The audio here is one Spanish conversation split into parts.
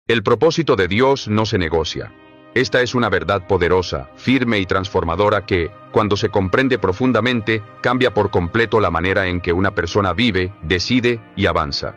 El propósito de Dios no se negocia. Esta es una verdad poderosa, firme y transformadora que, cuando se comprende profundamente, cambia por completo la manera en que una persona vive, decide y avanza.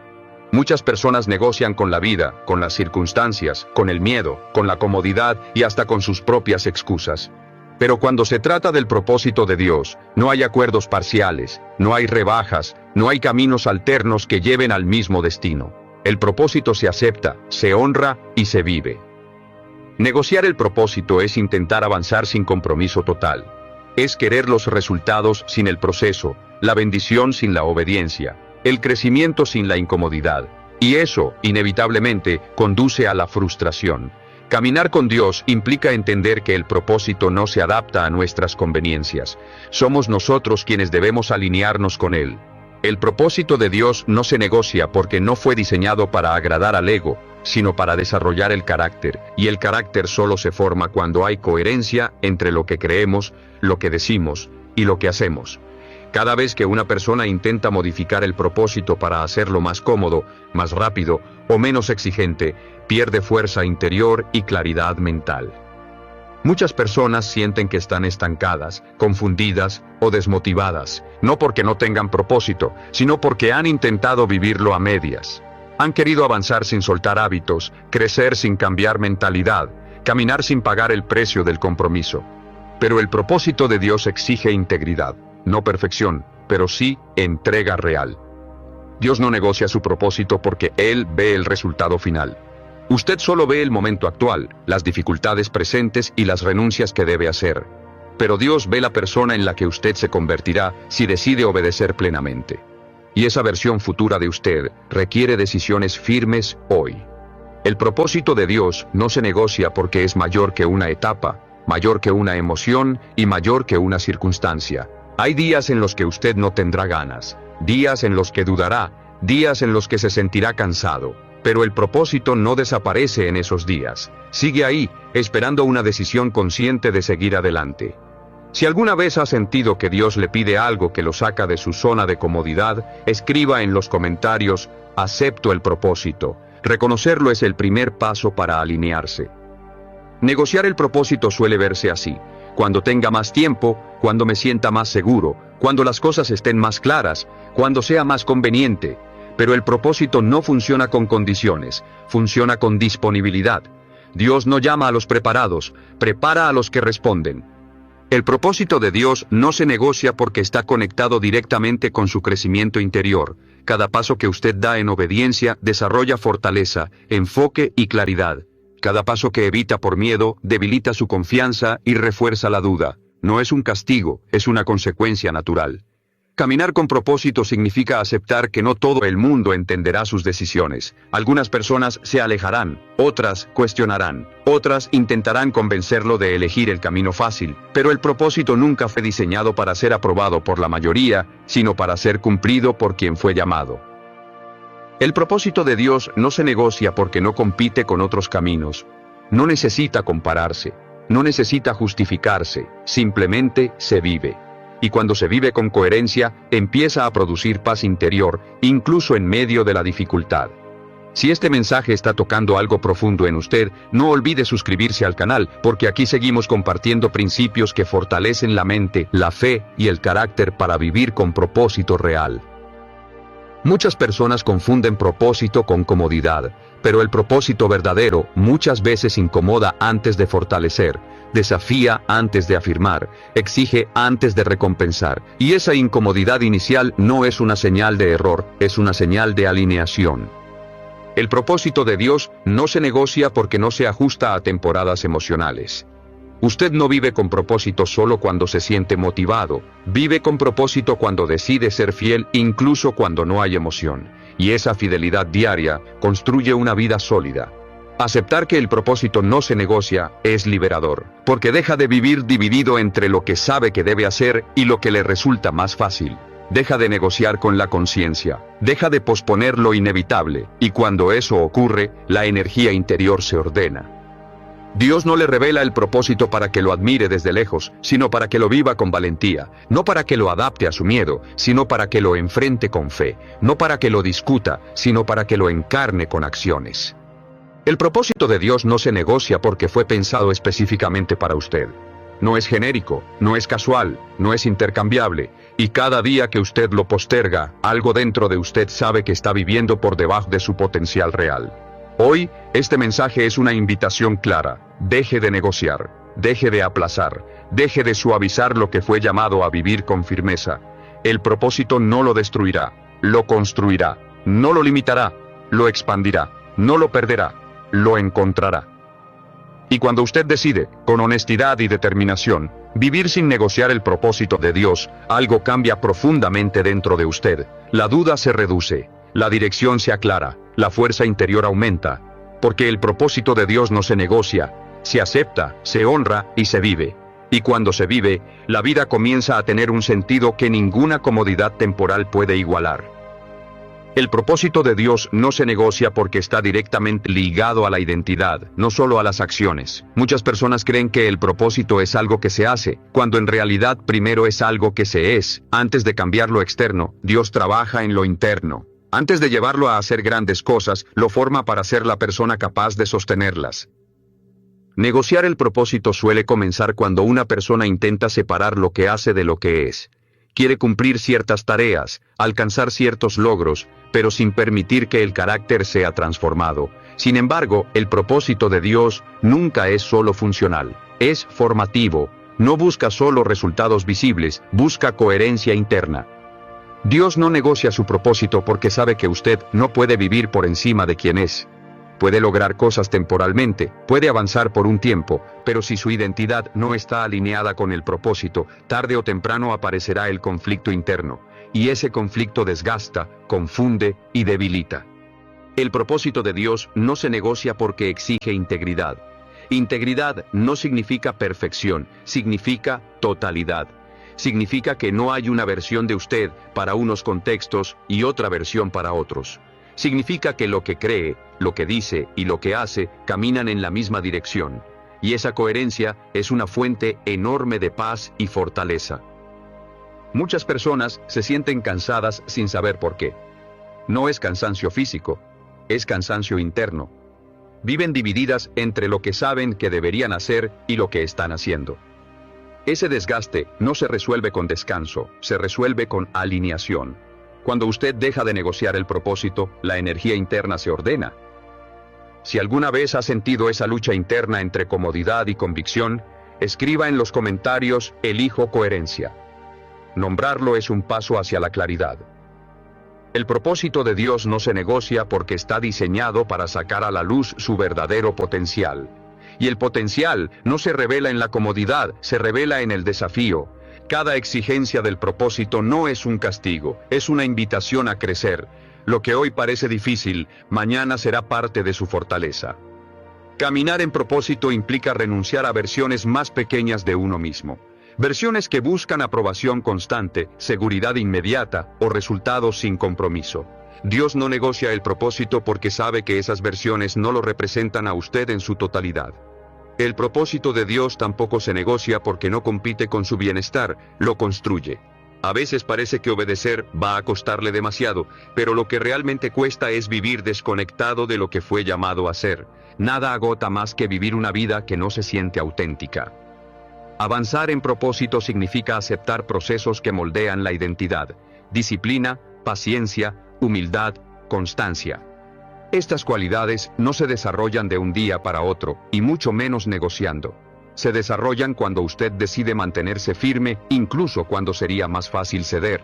Muchas personas negocian con la vida, con las circunstancias, con el miedo, con la comodidad y hasta con sus propias excusas. Pero cuando se trata del propósito de Dios, no hay acuerdos parciales, no hay rebajas, no hay caminos alternos que lleven al mismo destino. El propósito se acepta, se honra y se vive. Negociar el propósito es intentar avanzar sin compromiso total. Es querer los resultados sin el proceso, la bendición sin la obediencia, el crecimiento sin la incomodidad. Y eso, inevitablemente, conduce a la frustración. Caminar con Dios implica entender que el propósito no se adapta a nuestras conveniencias. Somos nosotros quienes debemos alinearnos con Él. El propósito de Dios no se negocia porque no fue diseñado para agradar al ego, sino para desarrollar el carácter, y el carácter solo se forma cuando hay coherencia entre lo que creemos, lo que decimos y lo que hacemos. Cada vez que una persona intenta modificar el propósito para hacerlo más cómodo, más rápido o menos exigente, pierde fuerza interior y claridad mental. Muchas personas sienten que están estancadas, confundidas o desmotivadas, no porque no tengan propósito, sino porque han intentado vivirlo a medias. Han querido avanzar sin soltar hábitos, crecer sin cambiar mentalidad, caminar sin pagar el precio del compromiso. Pero el propósito de Dios exige integridad, no perfección, pero sí entrega real. Dios no negocia su propósito porque Él ve el resultado final. Usted solo ve el momento actual, las dificultades presentes y las renuncias que debe hacer. Pero Dios ve la persona en la que usted se convertirá si decide obedecer plenamente. Y esa versión futura de usted requiere decisiones firmes hoy. El propósito de Dios no se negocia porque es mayor que una etapa, mayor que una emoción y mayor que una circunstancia. Hay días en los que usted no tendrá ganas, días en los que dudará, días en los que se sentirá cansado. Pero el propósito no desaparece en esos días. Sigue ahí, esperando una decisión consciente de seguir adelante. Si alguna vez ha sentido que Dios le pide algo que lo saca de su zona de comodidad, escriba en los comentarios: acepto el propósito. Reconocerlo es el primer paso para alinearse. Negociar el propósito suele verse así: cuando tenga más tiempo, cuando me sienta más seguro, cuando las cosas estén más claras, cuando sea más conveniente. Pero el propósito no funciona con condiciones, funciona con disponibilidad. Dios no llama a los preparados, prepara a los que responden. El propósito de Dios no se negocia porque está conectado directamente con su crecimiento interior. Cada paso que usted da en obediencia desarrolla fortaleza, enfoque y claridad. Cada paso que evita por miedo debilita su confianza y refuerza la duda. No es un castigo, es una consecuencia natural. Caminar con propósito significa aceptar que no todo el mundo entenderá sus decisiones. Algunas personas se alejarán, otras cuestionarán, otras intentarán convencerlo de elegir el camino fácil, pero el propósito nunca fue diseñado para ser aprobado por la mayoría, sino para ser cumplido por quien fue llamado. El propósito de Dios no se negocia porque no compite con otros caminos. No necesita compararse, no necesita justificarse, simplemente se vive. Y cuando se vive con coherencia, empieza a producir paz interior, incluso en medio de la dificultad. Si este mensaje está tocando algo profundo en usted, no olvide suscribirse al canal, porque aquí seguimos compartiendo principios que fortalecen la mente, la fe y el carácter para vivir con propósito real. Muchas personas confunden propósito con comodidad, pero el propósito verdadero muchas veces incomoda antes de fortalecer, desafía antes de afirmar, exige antes de recompensar, y esa incomodidad inicial no es una señal de error, es una señal de alineación. El propósito de Dios no se negocia porque no se ajusta a temporadas emocionales. Usted no vive con propósito solo cuando se siente motivado, vive con propósito cuando decide ser fiel incluso cuando no hay emoción, y esa fidelidad diaria construye una vida sólida. Aceptar que el propósito no se negocia es liberador, porque deja de vivir dividido entre lo que sabe que debe hacer y lo que le resulta más fácil. Deja de negociar con la conciencia, deja de posponer lo inevitable, y cuando eso ocurre, la energía interior se ordena. Dios no le revela el propósito para que lo admire desde lejos, sino para que lo viva con valentía, no para que lo adapte a su miedo, sino para que lo enfrente con fe, no para que lo discuta, sino para que lo encarne con acciones. El propósito de Dios no se negocia porque fue pensado específicamente para usted. No es genérico, no es casual, no es intercambiable, y cada día que usted lo posterga, algo dentro de usted sabe que está viviendo por debajo de su potencial real. Hoy, este mensaje es una invitación clara: deje de negociar, deje de aplazar, deje de suavizar lo que fue llamado a vivir con firmeza. El propósito no lo destruirá, lo construirá, no lo limitará, lo expandirá, no lo perderá, lo encontrará. Y cuando usted decide, con honestidad y determinación, vivir sin negociar el propósito de Dios, algo cambia profundamente dentro de usted. La duda se reduce, la dirección se aclara, la fuerza interior aumenta, porque el propósito de Dios no se negocia, se acepta, se honra y se vive. Y cuando se vive, la vida comienza a tener un sentido que ninguna comodidad temporal puede igualar. El propósito de Dios no se negocia porque está directamente ligado a la identidad, no solo a las acciones. Muchas personas creen que el propósito es algo que se hace, cuando en realidad primero es algo que se es. Antes de cambiar lo externo, Dios trabaja en lo interno. Antes de llevarlo a hacer grandes cosas, lo forma para ser la persona capaz de sostenerlas. Negociar el propósito suele comenzar cuando una persona intenta separar lo que hace de lo que es. Quiere cumplir ciertas tareas, alcanzar ciertos logros, pero sin permitir que el carácter sea transformado. Sin embargo, el propósito de Dios nunca es solo funcional, es formativo. No busca solo resultados visibles, busca coherencia interna. Dios no negocia su propósito porque sabe que usted no puede vivir por encima de quien es. Puede lograr cosas temporalmente, puede avanzar por un tiempo, pero si su identidad no está alineada con el propósito, tarde o temprano aparecerá el conflicto interno, y ese conflicto desgasta, confunde y debilita. El propósito de Dios no se negocia porque exige integridad. Integridad no significa perfección, significa totalidad. Significa que no hay una versión de usted para unos contextos y otra versión para otros. Significa que lo que cree, lo que dice y lo que hace caminan en la misma dirección. Y esa coherencia es una fuente enorme de paz y fortaleza. Muchas personas se sienten cansadas sin saber por qué. No es cansancio físico, es cansancio interno. Viven divididas entre lo que saben que deberían hacer y lo que están haciendo. Ese desgaste no se resuelve con descanso, se resuelve con alineación. Cuando usted deja de negociar el propósito, la energía interna se ordena. Si alguna vez ha sentido esa lucha interna entre comodidad y convicción, escriba en los comentarios: elijo coherencia. Nombrarlo es un paso hacia la claridad. El propósito de Dios no se negocia porque está diseñado para sacar a la luz su verdadero potencial. Y el potencial no se revela en la comodidad, se revela en el desafío. Cada exigencia del propósito no es un castigo, es una invitación a crecer. Lo que hoy parece difícil, mañana será parte de su fortaleza. Caminar en propósito implica renunciar a versiones más pequeñas de uno mismo. Versiones que buscan aprobación constante, seguridad inmediata o resultados sin compromiso. Dios no negocia el propósito porque sabe que esas versiones no lo representan a usted en su totalidad. El propósito de Dios tampoco se negocia porque no compite con su bienestar, lo construye. A veces parece que obedecer va a costarle demasiado, pero lo que realmente cuesta es vivir desconectado de lo que fue llamado a ser. Nada agota más que vivir una vida que no se siente auténtica. Avanzar en propósito significa aceptar procesos que moldean la identidad: disciplina, paciencia, humildad, constancia. Estas cualidades no se desarrollan de un día para otro, y mucho menos negociando. Se desarrollan cuando usted decide mantenerse firme, incluso cuando sería más fácil ceder.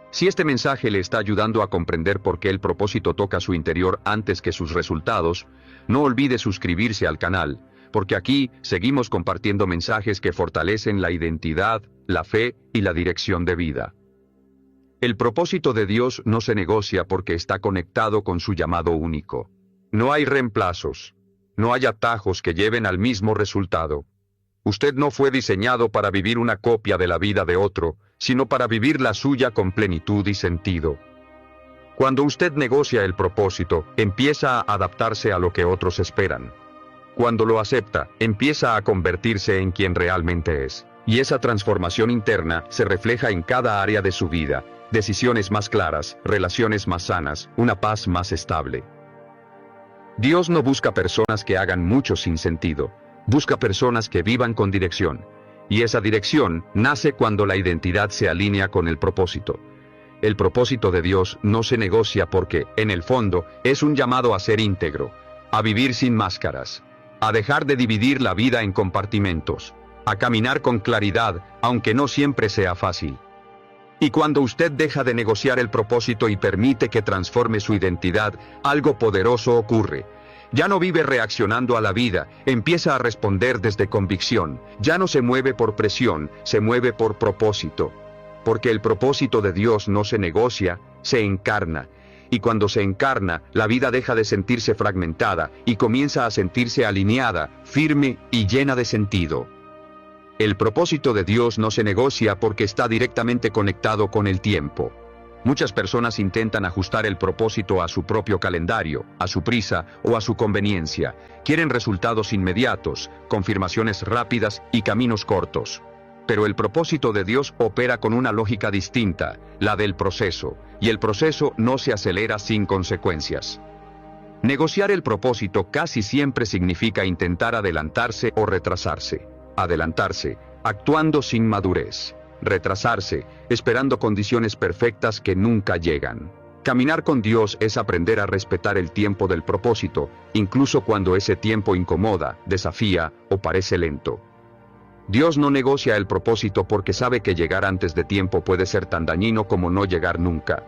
Si este mensaje le está ayudando a comprender por qué el propósito toca su interior antes que sus resultados, no olvide suscribirse al canal, porque aquí seguimos compartiendo mensajes que fortalecen la identidad, la fe y la dirección de vida. El propósito de Dios no se negocia porque está conectado con su llamado único. No hay reemplazos. No hay atajos que lleven al mismo resultado. Usted no fue diseñado para vivir una copia de la vida de otro, sino para vivir la suya con plenitud y sentido. Cuando usted negocia el propósito, empieza a adaptarse a lo que otros esperan. Cuando lo acepta, empieza a convertirse en quien realmente es. Y esa transformación interna se refleja en cada área de su vida. Decisiones más claras, relaciones más sanas, una paz más estable. Dios no busca personas que hagan mucho sin sentido, busca personas que vivan con dirección. Y esa dirección nace cuando la identidad se alinea con el propósito. El propósito de Dios no se negocia porque, en el fondo, es un llamado a ser íntegro, a vivir sin máscaras, a dejar de dividir la vida en compartimentos, a caminar con claridad, aunque no siempre sea fácil. Y cuando usted deja de negociar el propósito y permite que transforme su identidad, algo poderoso ocurre. Ya no vive reaccionando a la vida, empieza a responder desde convicción, ya no se mueve por presión, se mueve por propósito. Porque el propósito de Dios no se negocia, se encarna. Y cuando se encarna, la vida deja de sentirse fragmentada y comienza a sentirse alineada, firme y llena de sentido. El propósito de Dios no se negocia porque está directamente conectado con el tiempo. Muchas personas intentan ajustar el propósito a su propio calendario, a su prisa o a su conveniencia. Quieren resultados inmediatos, confirmaciones rápidas y caminos cortos. Pero el propósito de Dios opera con una lógica distinta, la del proceso, y el proceso no se acelera sin consecuencias. Negociar el propósito casi siempre significa intentar adelantarse o retrasarse. Adelantarse, actuando sin madurez. Retrasarse, esperando condiciones perfectas que nunca llegan. Caminar con Dios es aprender a respetar el tiempo del propósito, incluso cuando ese tiempo incomoda, desafía o parece lento. Dios no negocia el propósito porque sabe que llegar antes de tiempo puede ser tan dañino como no llegar nunca.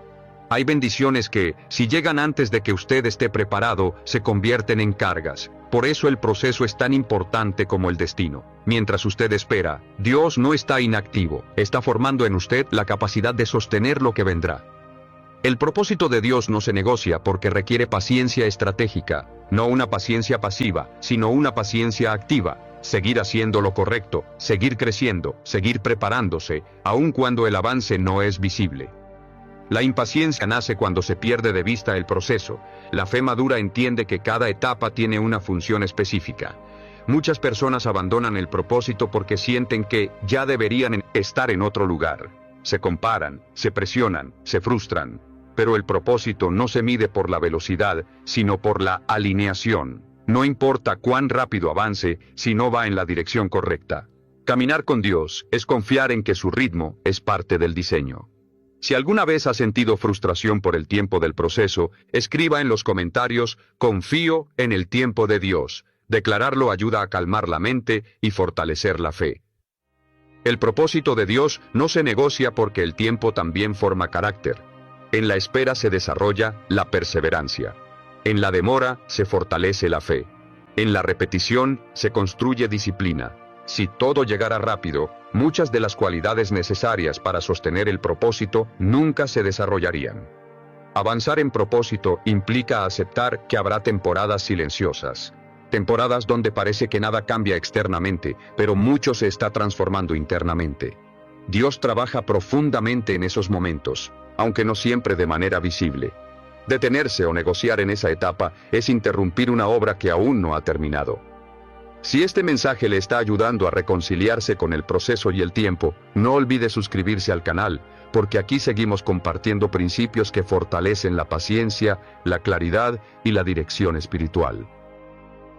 Hay bendiciones que, si llegan antes de que usted esté preparado, se convierten en cargas. Por eso el proceso es tan importante como el destino. Mientras usted espera, Dios no está inactivo, está formando en usted la capacidad de sostener lo que vendrá. El propósito de Dios no se negocia porque requiere paciencia estratégica, no una paciencia pasiva, sino una paciencia activa. Seguir haciendo lo correcto, seguir creciendo, seguir preparándose, aun cuando el avance no es visible. La impaciencia nace cuando se pierde de vista el proceso. La fe madura entiende que cada etapa tiene una función específica. Muchas personas abandonan el propósito porque sienten que ya deberían estar en otro lugar. Se comparan, se presionan, se frustran. Pero el propósito no se mide por la velocidad, sino por la alineación. No importa cuán rápido avance, si no va en la dirección correcta. Caminar con Dios es confiar en que su ritmo es parte del diseño. Si alguna vez ha sentido frustración por el tiempo del proceso, escriba en los comentarios: confío en el tiempo de Dios. Declararlo ayuda a calmar la mente y fortalecer la fe. El propósito de Dios no se negocia porque el tiempo también forma carácter. En la espera se desarrolla la perseverancia. En la demora se fortalece la fe. En la repetición se construye disciplina. Si todo llegara rápido, muchas de las cualidades necesarias para sostener el propósito nunca se desarrollarían. Avanzar en propósito implica aceptar que habrá temporadas silenciosas. Temporadas donde parece que nada cambia externamente, pero mucho se está transformando internamente. Dios trabaja profundamente en esos momentos, aunque no siempre de manera visible. Detenerse o negociar en esa etapa es interrumpir una obra que aún no ha terminado. Si este mensaje le está ayudando a reconciliarse con el proceso y el tiempo, no olvide suscribirse al canal, porque aquí seguimos compartiendo principios que fortalecen la paciencia, la claridad y la dirección espiritual.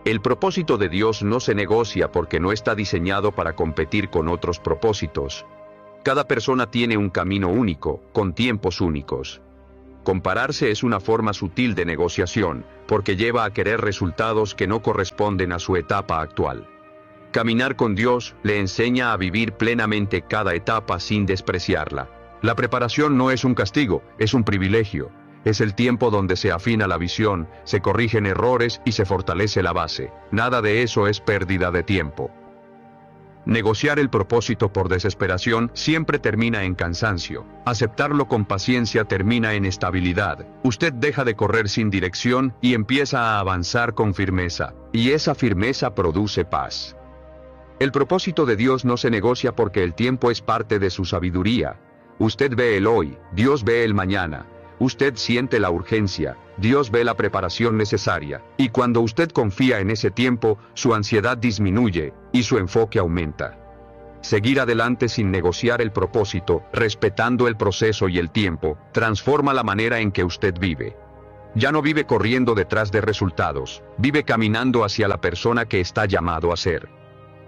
El propósito de Dios no se negocia porque no está diseñado para competir con otros propósitos. Cada persona tiene un camino único, con tiempos únicos. Compararse es una forma sutil de negociación, porque lleva a querer resultados que no corresponden a su etapa actual. Caminar con Dios le enseña a vivir plenamente cada etapa sin despreciarla. La preparación no es un castigo, es un privilegio. Es el tiempo donde se afina la visión, se corrigen errores y se fortalece la base. Nada de eso es pérdida de tiempo. Negociar el propósito por desesperación siempre termina en cansancio. Aceptarlo con paciencia termina en estabilidad. Usted deja de correr sin dirección y empieza a avanzar con firmeza. Y esa firmeza produce paz. El propósito de Dios no se negocia porque el tiempo es parte de su sabiduría. Usted ve el hoy, Dios ve el mañana. Usted siente la urgencia, Dios ve la preparación necesaria, y cuando usted confía en ese tiempo, su ansiedad disminuye, y su enfoque aumenta. Seguir adelante sin negociar el propósito, respetando el proceso y el tiempo, transforma la manera en que usted vive. Ya no vive corriendo detrás de resultados, vive caminando hacia la persona que está llamado a ser.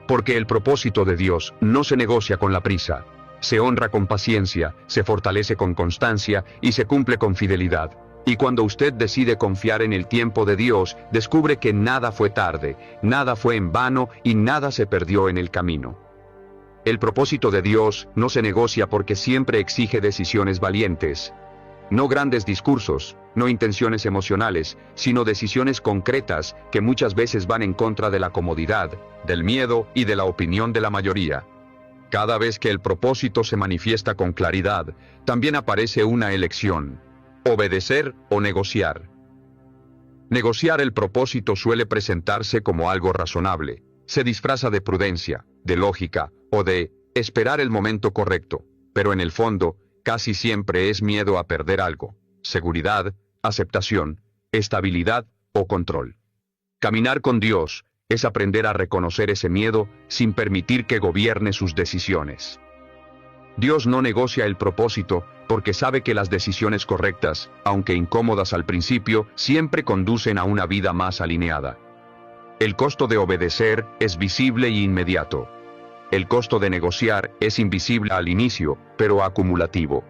Porque el propósito de Dios no se negocia con la prisa, se honra con paciencia, se fortalece con constancia y se cumple con fidelidad. Y cuando usted decide confiar en el tiempo de Dios, descubre que nada fue tarde, nada fue en vano y nada se perdió en el camino. El propósito de Dios no se negocia porque siempre exige decisiones valientes. No grandes discursos, no intenciones emocionales, sino decisiones concretas que muchas veces van en contra de la comodidad, del miedo y de la opinión de la mayoría. Cada vez que el propósito se manifiesta con claridad, también aparece una elección: obedecer o negociar. Negociar el propósito suele presentarse como algo razonable. Se disfraza de prudencia, de lógica o de esperar el momento correcto, pero en el fondo, casi siempre es miedo a perder algo: seguridad, aceptación, estabilidad o control. Caminar con Dios es aprender a reconocer ese miedo sin permitir que gobierne sus decisiones. Dios no negocia el propósito porque sabe que las decisiones correctas, aunque incómodas al principio, siempre conducen a una vida más alineada. El costo de obedecer es visible e inmediato. El costo de negociar es invisible al inicio, pero acumulativo.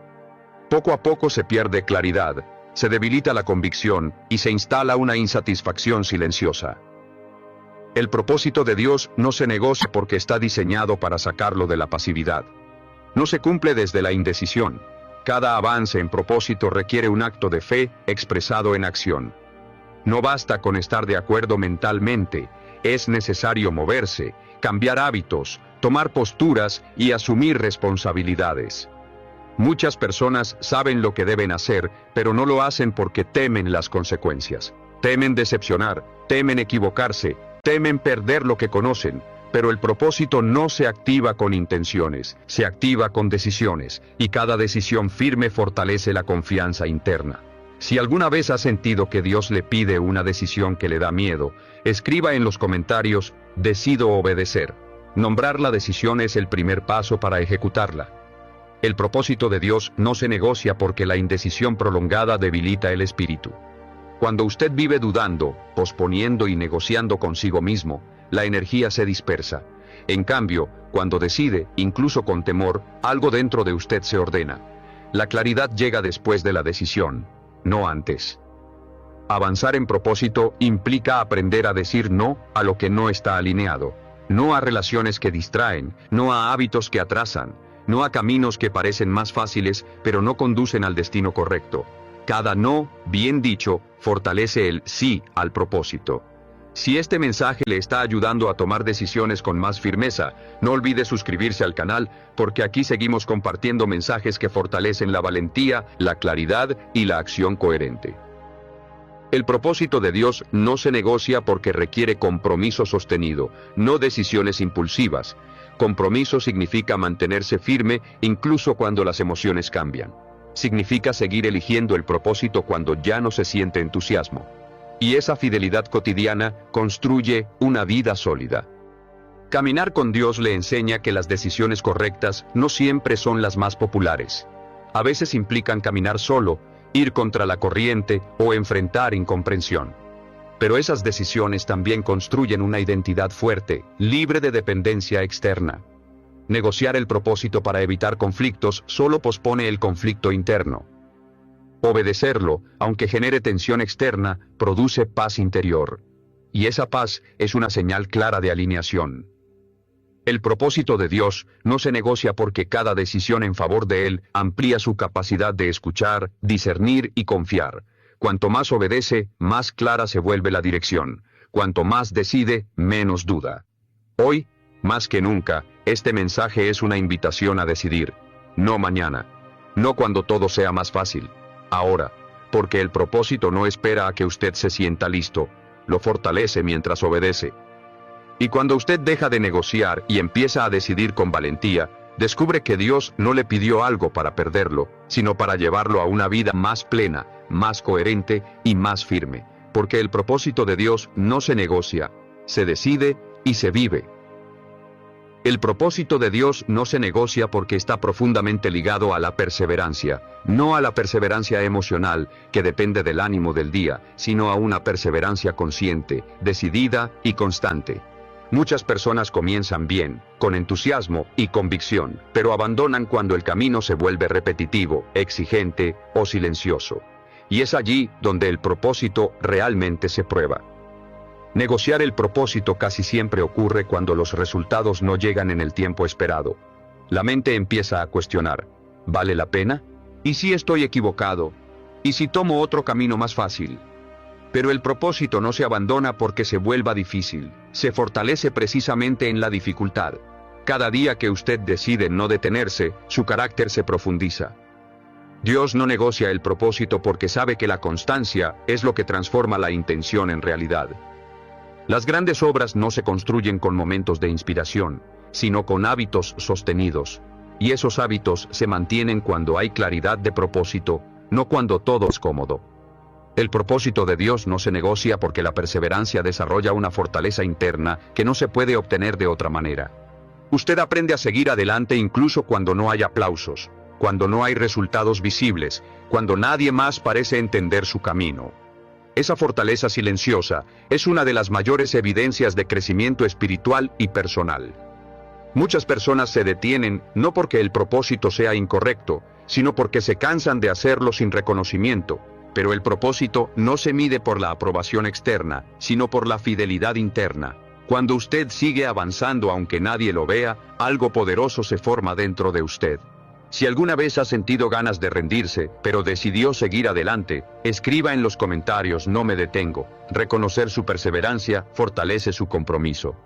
Poco a poco se pierde claridad, se debilita la convicción y se instala una insatisfacción silenciosa. El propósito de Dios no se negocia porque está diseñado para sacarlo de la pasividad. No se cumple desde la indecisión. Cada avance en propósito requiere un acto de fe expresado en acción. No basta con estar de acuerdo mentalmente, es necesario moverse, cambiar hábitos, tomar posturas y asumir responsabilidades. Muchas personas saben lo que deben hacer, pero no lo hacen porque temen las consecuencias. Temen decepcionar, temen equivocarse, temen perder lo que conocen, pero el propósito no se activa con intenciones, se activa con decisiones, y cada decisión firme fortalece la confianza interna. Si alguna vez ha sentido que Dios le pide una decisión que le da miedo, escriba en los comentarios: decido obedecer. Nombrar la decisión es el primer paso para ejecutarla. El propósito de Dios no se negocia porque la indecisión prolongada debilita el espíritu. Cuando usted vive dudando, posponiendo y negociando consigo mismo, la energía se dispersa. En cambio, cuando decide, incluso con temor, algo dentro de usted se ordena. La claridad llega después de la decisión, no antes. Avanzar en propósito implica aprender a decir no a lo que no está alineado, no a relaciones que distraen, no a hábitos que atrasan, no a caminos que parecen más fáciles pero no conducen al destino correcto. Cada no, bien dicho, fortalece el sí al propósito. Si este mensaje le está ayudando a tomar decisiones con más firmeza, no olvide suscribirse al canal, porque aquí seguimos compartiendo mensajes que fortalecen la valentía, la claridad y la acción coherente. El propósito de Dios no se negocia porque requiere compromiso sostenido, no decisiones impulsivas. Compromiso significa mantenerse firme incluso cuando las emociones cambian. Significa seguir eligiendo el propósito cuando ya no se siente entusiasmo. Y esa fidelidad cotidiana construye una vida sólida. Caminar con Dios le enseña que las decisiones correctas no siempre son las más populares. A veces implican caminar solo, ir contra la corriente o enfrentar incomprensión. Pero esas decisiones también construyen una identidad fuerte, libre de dependencia externa. Negociar el propósito para evitar conflictos solo pospone el conflicto interno. Obedecerlo, aunque genere tensión externa, produce paz interior. Y esa paz es una señal clara de alineación. El propósito de Dios no se negocia porque cada decisión en favor de Él amplía su capacidad de escuchar, discernir y confiar. Cuanto más obedece, más clara se vuelve la dirección. Cuanto más decide, menos duda. Hoy, más que nunca, este mensaje es una invitación a decidir. No mañana. No cuando todo sea más fácil. Ahora. Porque el propósito no espera a que usted se sienta listo. Lo fortalece mientras obedece. Y cuando usted deja de negociar y empieza a decidir con valentía, descubre que Dios no le pidió algo para perderlo, sino para llevarlo a una vida más plena, más coherente y más firme. Porque el propósito de Dios no se negocia, se decide y se vive. El propósito de Dios no se negocia porque está profundamente ligado a la perseverancia, no a la perseverancia emocional, que depende del ánimo del día, sino a una perseverancia consciente, decidida y constante. Muchas personas comienzan bien, con entusiasmo y convicción, pero abandonan cuando el camino se vuelve repetitivo, exigente o silencioso. Y es allí donde el propósito realmente se prueba. Negociar el propósito casi siempre ocurre cuando los resultados no llegan en el tiempo esperado. La mente empieza a cuestionar: ¿vale la pena? ¿Y si estoy equivocado? ¿Y si tomo otro camino más fácil? Pero el propósito no se abandona porque se vuelva difícil, se fortalece precisamente en la dificultad. Cada día que usted decide no detenerse, su carácter se profundiza. Dios no negocia el propósito porque sabe que la constancia es lo que transforma la intención en realidad. Las grandes obras no se construyen con momentos de inspiración, sino con hábitos sostenidos. Y esos hábitos se mantienen cuando hay claridad de propósito, no cuando todo es cómodo. El propósito de Dios no se negocia porque la perseverancia desarrolla una fortaleza interna que no se puede obtener de otra manera. Usted aprende a seguir adelante incluso cuando no hay aplausos, cuando no hay resultados visibles, cuando nadie más parece entender su camino. Esa fortaleza silenciosa es una de las mayores evidencias de crecimiento espiritual y personal. Muchas personas se detienen no porque el propósito sea incorrecto, sino porque se cansan de hacerlo sin reconocimiento, pero el propósito no se mide por la aprobación externa, sino por la fidelidad interna. Cuando usted sigue avanzando aunque nadie lo vea, algo poderoso se forma dentro de usted. Si alguna vez ha sentido ganas de rendirse, pero decidió seguir adelante, escriba en los comentarios: no me detengo. Reconocer su perseverancia fortalece su compromiso.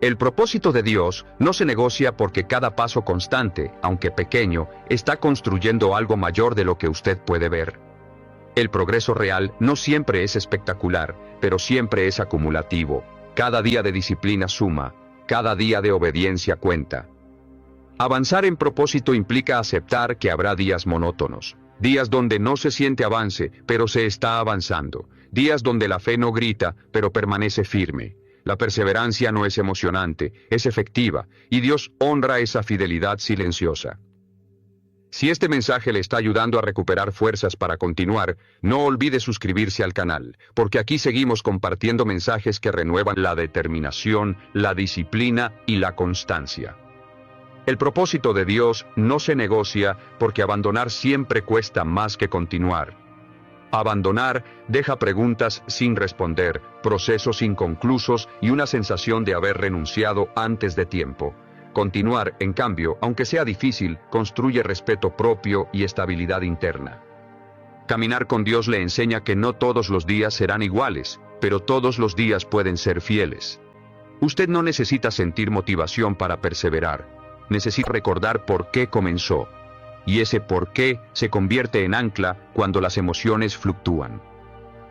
El propósito de Dios no se negocia porque cada paso constante, aunque pequeño, está construyendo algo mayor de lo que usted puede ver. El progreso real no siempre es espectacular, pero siempre es acumulativo. Cada día de disciplina suma, cada día de obediencia cuenta. Avanzar en propósito implica aceptar que habrá días monótonos, días donde no se siente avance, pero se está avanzando, días donde la fe no grita, pero permanece firme. La perseverancia no es emocionante, es efectiva, y Dios honra esa fidelidad silenciosa. Si este mensaje le está ayudando a recuperar fuerzas para continuar, no olvide suscribirse al canal, porque aquí seguimos compartiendo mensajes que renuevan la determinación, la disciplina y la constancia. El propósito de Dios no se negocia porque abandonar siempre cuesta más que continuar. Abandonar deja preguntas sin responder, procesos inconclusos y una sensación de haber renunciado antes de tiempo. Continuar, en cambio, aunque sea difícil, construye respeto propio y estabilidad interna. Caminar con Dios le enseña que no todos los días serán iguales, pero todos los días pueden ser fieles. Usted no necesita sentir motivación para perseverar. Necesita recordar por qué comenzó. Y ese por qué se convierte en ancla cuando las emociones fluctúan.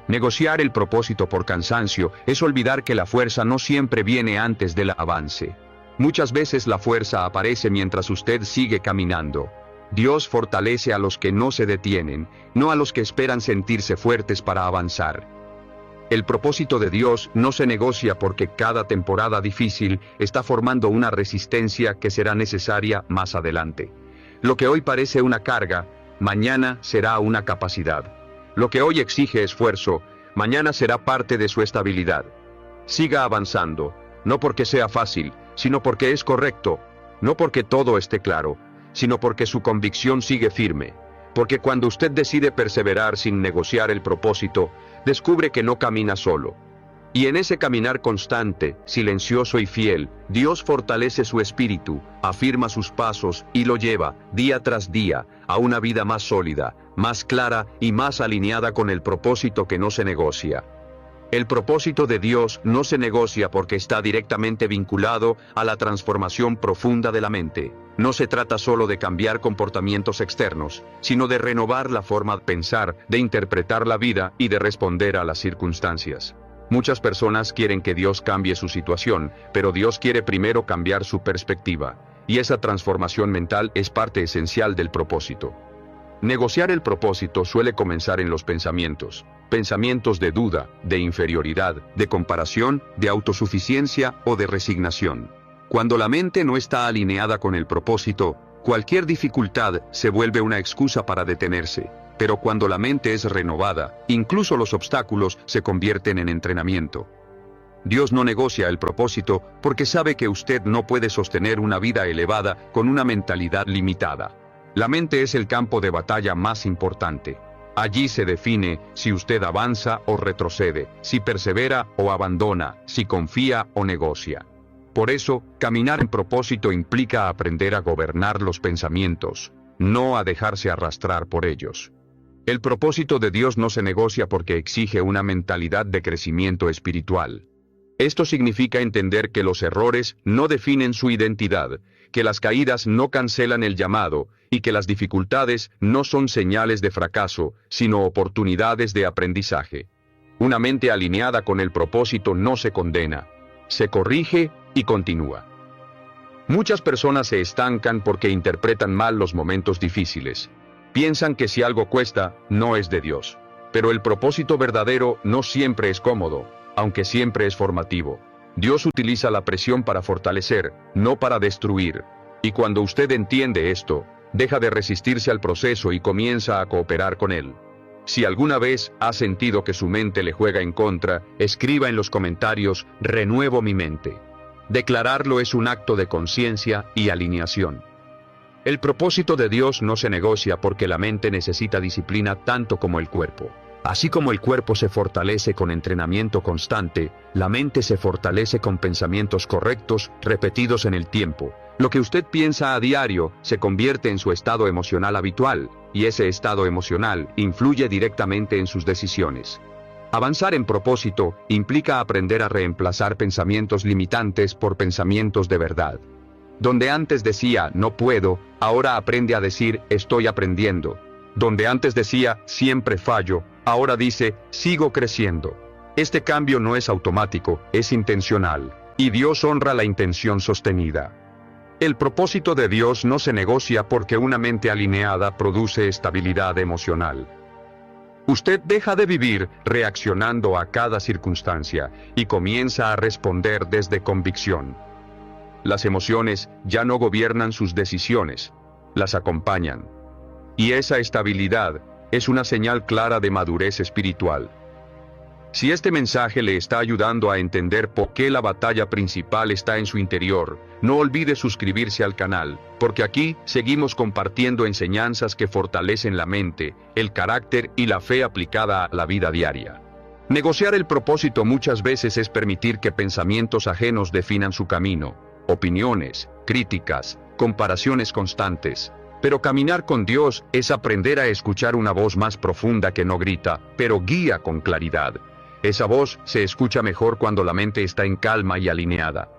Negociar el propósito por cansancio es olvidar que la fuerza no siempre viene antes del avance. Muchas veces la fuerza aparece mientras usted sigue caminando. Dios fortalece a los que no se detienen, no a los que esperan sentirse fuertes para avanzar. El propósito de Dios no se negocia porque cada temporada difícil está formando una resistencia que será necesaria más adelante. Lo que hoy parece una carga, mañana será una capacidad. Lo que hoy exige esfuerzo, mañana será parte de su estabilidad. Siga avanzando, no porque sea fácil, sino porque es correcto, no porque todo esté claro, sino porque su convicción sigue firme. Porque cuando usted decide perseverar sin negociar el propósito, descubre que no camina solo. Y en ese caminar constante, silencioso y fiel, Dios fortalece su espíritu, afirma sus pasos y lo lleva, día tras día, a una vida más sólida, más clara y más alineada con el propósito que no se negocia. El propósito de Dios no se negocia porque está directamente vinculado a la transformación profunda de la mente. No se trata solo de cambiar comportamientos externos, sino de renovar la forma de pensar, de interpretar la vida y de responder a las circunstancias. Muchas personas quieren que Dios cambie su situación, pero Dios quiere primero cambiar su perspectiva, y esa transformación mental es parte esencial del propósito. Negociar el propósito suele comenzar en los pensamientos. Pensamientos de duda, de inferioridad, de comparación, de autosuficiencia o de resignación. Cuando la mente no está alineada con el propósito, cualquier dificultad se vuelve una excusa para detenerse. Pero cuando la mente es renovada, incluso los obstáculos se convierten en entrenamiento. Dios no negocia el propósito porque sabe que usted no puede sostener una vida elevada con una mentalidad limitada. La mente es el campo de batalla más importante. Allí se define si usted avanza o retrocede, si persevera o abandona, si confía o negocia. Por eso, caminar en propósito implica aprender a gobernar los pensamientos, no a dejarse arrastrar por ellos. El propósito de Dios no se negocia porque exige una mentalidad de crecimiento espiritual. Esto significa entender que los errores no definen su identidad, que las caídas no cancelan el llamado, y que las dificultades no son señales de fracaso, sino oportunidades de aprendizaje. Una mente alineada con el propósito no se condena, se corrige y continúa. Muchas personas se estancan porque interpretan mal los momentos difíciles. Piensan que si algo cuesta, no es de Dios. Pero el propósito verdadero no siempre es cómodo, aunque siempre es formativo. Dios utiliza la presión para fortalecer, no para destruir. Y cuando usted entiende esto, deja de resistirse al proceso y comienza a cooperar con él. Si alguna vez ha sentido que su mente le juega en contra, escriba en los comentarios: renuevo mi mente. Declararlo es un acto de conciencia y alineación. El propósito de Dios no se negocia porque la mente necesita disciplina tanto como el cuerpo. Así como el cuerpo se fortalece con entrenamiento constante, la mente se fortalece con pensamientos correctos, repetidos en el tiempo. Lo que usted piensa a diario se convierte en su estado emocional habitual, y ese estado emocional influye directamente en sus decisiones. Avanzar en propósito implica aprender a reemplazar pensamientos limitantes por pensamientos de verdad. Donde antes decía no puedo, ahora aprende a decir estoy aprendiendo. Donde antes decía siempre fallo, ahora dice sigo creciendo. Este cambio no es automático, es intencional, y Dios honra la intención sostenida. El propósito de Dios no se negocia porque una mente alineada produce estabilidad emocional. Usted deja de vivir reaccionando a cada circunstancia y comienza a responder desde convicción. Las emociones ya no gobiernan sus decisiones, las acompañan. Y esa estabilidad es una señal clara de madurez espiritual. Si este mensaje le está ayudando a entender por qué la batalla principal está en su interior, no olvide suscribirse al canal, porque aquí seguimos compartiendo enseñanzas que fortalecen la mente, el carácter y la fe aplicada a la vida diaria. Negociar el propósito muchas veces es permitir que pensamientos ajenos definan su camino, opiniones, críticas, comparaciones constantes. Pero caminar con Dios es aprender a escuchar una voz más profunda que no grita, pero guía con claridad. Esa voz se escucha mejor cuando la mente está en calma y alineada.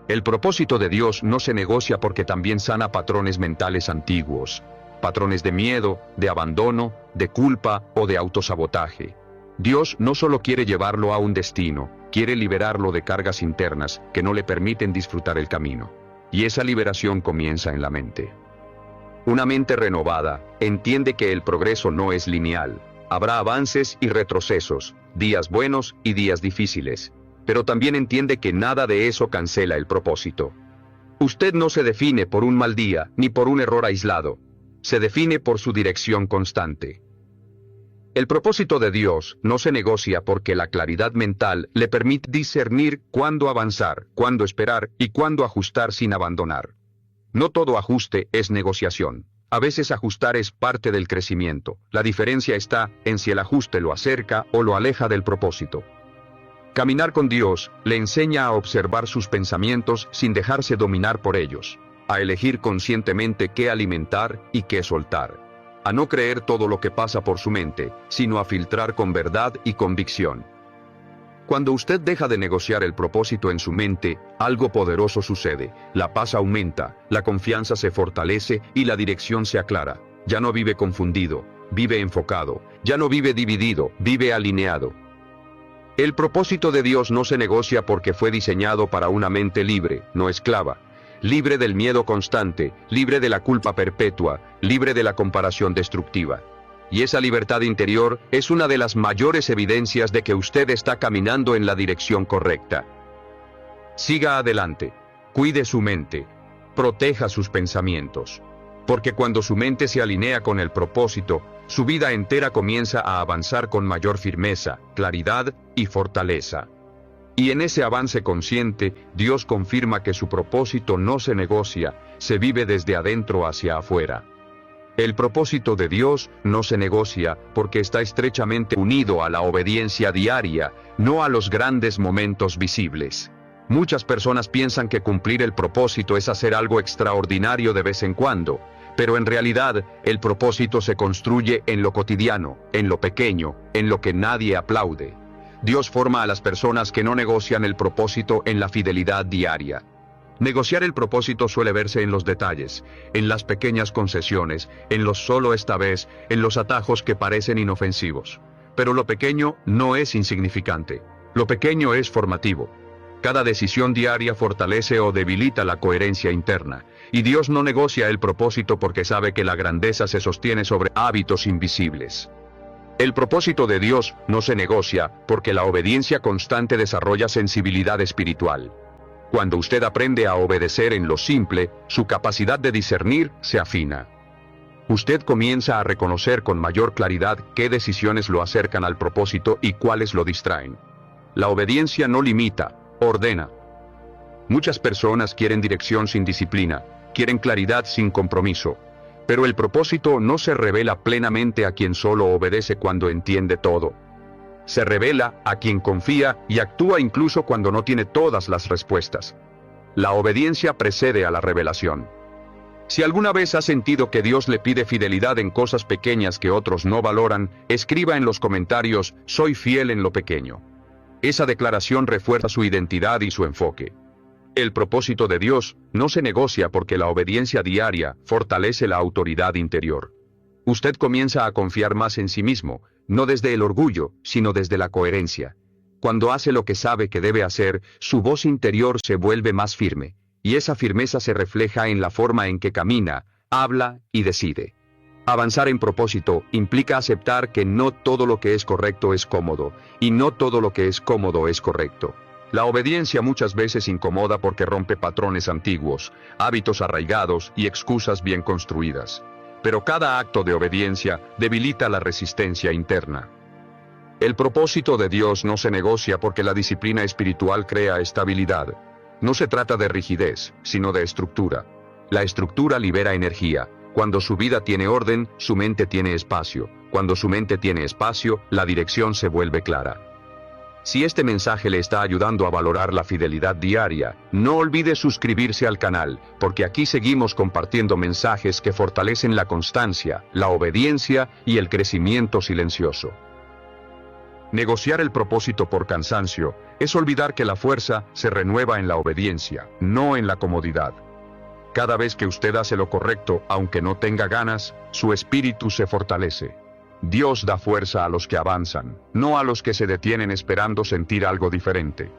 El propósito de Dios no se negocia porque también sana patrones mentales antiguos, patrones de miedo, de abandono, de culpa o de autosabotaje. Dios no solo quiere llevarlo a un destino, quiere liberarlo de cargas internas que no le permiten disfrutar el camino. Y esa liberación comienza en la mente. Una mente renovada entiende que el progreso no es lineal. Habrá avances y retrocesos, días buenos y días difíciles, pero también entiende que nada de eso cancela el propósito. Usted no se define por un mal día ni por un error aislado, se define por su dirección constante. El propósito de Dios no se negocia porque la claridad mental le permite discernir cuándo avanzar, cuándo esperar y cuándo ajustar sin abandonar. No todo ajuste es negociación. A veces ajustar es parte del crecimiento. La diferencia está en si el ajuste lo acerca o lo aleja del propósito. Caminar con Dios le enseña a observar sus pensamientos sin dejarse dominar por ellos, a elegir conscientemente qué alimentar y qué soltar, a no creer todo lo que pasa por su mente, sino a filtrar con verdad y convicción. Cuando usted deja de negociar el propósito en su mente, algo poderoso sucede, la paz aumenta, la confianza se fortalece y la dirección se aclara. Ya no vive confundido, vive enfocado, ya no vive dividido, vive alineado. El propósito de Dios no se negocia porque fue diseñado para una mente libre, no esclava, libre del miedo constante, libre de la culpa perpetua, libre de la comparación destructiva. Y esa libertad interior es una de las mayores evidencias de que usted está caminando en la dirección correcta. Siga adelante. Cuide su mente. Proteja sus pensamientos. Porque cuando su mente se alinea con el propósito, su vida entera comienza a avanzar con mayor firmeza, claridad y fortaleza. Y en ese avance consciente, Dios confirma que su propósito no se negocia, se vive desde adentro hacia afuera. El propósito de Dios no se negocia porque está estrechamente unido a la obediencia diaria, no a los grandes momentos visibles. Muchas personas piensan que cumplir el propósito es hacer algo extraordinario de vez en cuando, pero en realidad el propósito se construye en lo cotidiano, en lo pequeño, en lo que nadie aplaude. Dios forma a las personas que no negocian el propósito en la fidelidad diaria. Negociar el propósito suele verse en los detalles, en las pequeñas concesiones, en los solo esta vez, en los atajos que parecen inofensivos. Pero lo pequeño no es insignificante. Lo pequeño es formativo. Cada decisión diaria fortalece o debilita la coherencia interna, y Dios no negocia el propósito porque sabe que la grandeza se sostiene sobre hábitos invisibles. El propósito de Dios no se negocia porque la obediencia constante desarrolla sensibilidad espiritual. Cuando usted aprende a obedecer en lo simple, su capacidad de discernir se afina. Usted comienza a reconocer con mayor claridad qué decisiones lo acercan al propósito y cuáles lo distraen. La obediencia no limita, ordena. Muchas personas quieren dirección sin disciplina, quieren claridad sin compromiso. Pero el propósito no se revela plenamente a quien solo obedece cuando entiende todo. Se revela a quien confía y actúa incluso cuando no tiene todas las respuestas. La obediencia precede a la revelación. Si alguna vez ha sentido que Dios le pide fidelidad en cosas pequeñas que otros no valoran, escriba en los comentarios, soy fiel en lo pequeño. Esa declaración refuerza su identidad y su enfoque. El propósito de Dios no se negocia porque la obediencia diaria fortalece la autoridad interior. Usted comienza a confiar más en sí mismo, no desde el orgullo, sino desde la coherencia. Cuando hace lo que sabe que debe hacer, su voz interior se vuelve más firme, y esa firmeza se refleja en la forma en que camina, habla y decide. Avanzar en propósito implica aceptar que no todo lo que es correcto es cómodo, y no todo lo que es cómodo es correcto. La obediencia muchas veces incomoda porque rompe patrones antiguos, hábitos arraigados y excusas bien construidas. Pero cada acto de obediencia debilita la resistencia interna. El propósito de Dios no se negocia porque la disciplina espiritual crea estabilidad. No se trata de rigidez, sino de estructura. La estructura libera energía. Cuando su vida tiene orden, su mente tiene espacio. Cuando su mente tiene espacio, la dirección se vuelve clara. Si este mensaje le está ayudando a valorar la fidelidad diaria, no olvide suscribirse al canal, porque aquí seguimos compartiendo mensajes que fortalecen la constancia, la obediencia y el crecimiento silencioso. Negociar el propósito por cansancio es olvidar que la fuerza se renueva en la obediencia, no en la comodidad. Cada vez que usted hace lo correcto, aunque no tenga ganas, su espíritu se fortalece. Dios da fuerza a los que avanzan, no a los que se detienen esperando sentir algo diferente.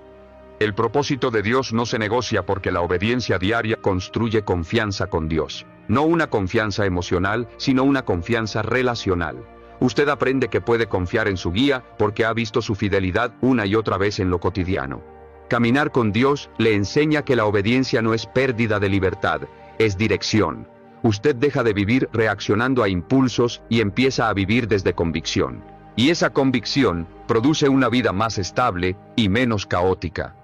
El propósito de Dios no se negocia porque la obediencia diaria construye confianza con Dios. No una confianza emocional, sino una confianza relacional. Usted aprende que puede confiar en su guía porque ha visto su fidelidad una y otra vez en lo cotidiano. Caminar con Dios le enseña que la obediencia no es pérdida de libertad, es dirección. Usted deja de vivir reaccionando a impulsos y empieza a vivir desde convicción. Y esa convicción produce una vida más estable y menos caótica.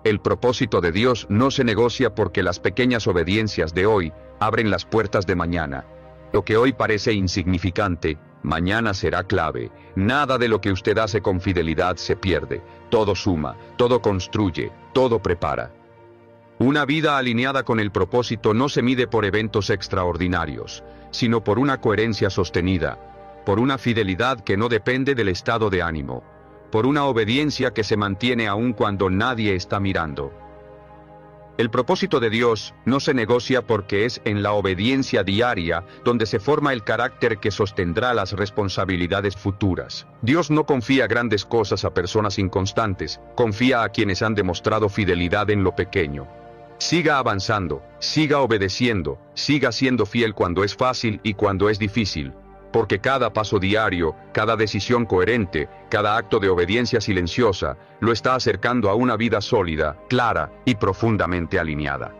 El propósito de Dios no se negocia porque las pequeñas obediencias de hoy abren las puertas de mañana. Lo que hoy parece insignificante, mañana será clave. Nada de lo que usted hace con fidelidad se pierde. Todo suma, todo construye, todo prepara. Una vida alineada con el propósito no se mide por eventos extraordinarios, sino por una coherencia sostenida, por una fidelidad que no depende del estado de ánimo, por una obediencia que se mantiene aun cuando nadie está mirando. El propósito de Dios no se negocia porque es en la obediencia diaria donde se forma el carácter que sostendrá las responsabilidades futuras. Dios no confía grandes cosas a personas inconstantes, confía a quienes han demostrado fidelidad en lo pequeño. Siga avanzando, siga obedeciendo, siga siendo fiel cuando es fácil y cuando es difícil. porque cada paso diario, cada decisión coherente, cada acto de obediencia silenciosa, lo está acercando a una vida sólida, clara y profundamente alineada.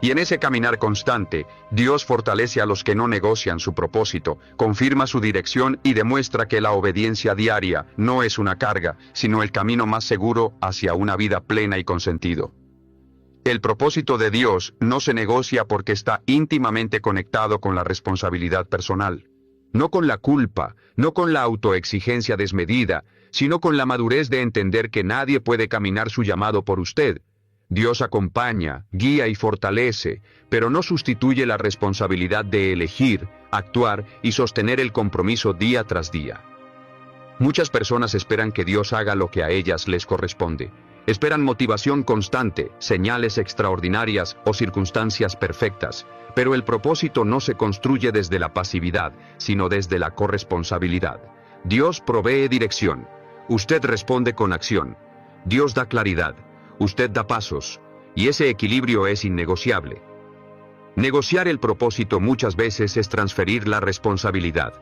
Y en ese caminar constante, Dios fortalece a los que no negocian su propósito, confirma su dirección y demuestra que la obediencia diaria no es una carga, sino el camino más seguro hacia una vida plena y con sentido. El propósito de Dios no se negocia porque está íntimamente conectado con la responsabilidad personal. No con la culpa, no con la autoexigencia desmedida, sino con la madurez de entender que nadie puede caminar su llamado por usted. Dios acompaña, guía y fortalece, pero no sustituye la responsabilidad de elegir, actuar y sostener el compromiso día tras día. Muchas personas esperan que Dios haga lo que a ellas les corresponde. Esperan motivación constante, señales extraordinarias o circunstancias perfectas, pero el propósito no se construye desde la pasividad, sino desde la corresponsabilidad. Dios provee dirección. Usted responde con acción. Dios da claridad. Usted da pasos. Y ese equilibrio es innegociable. Negociar el propósito muchas veces es transferir la responsabilidad.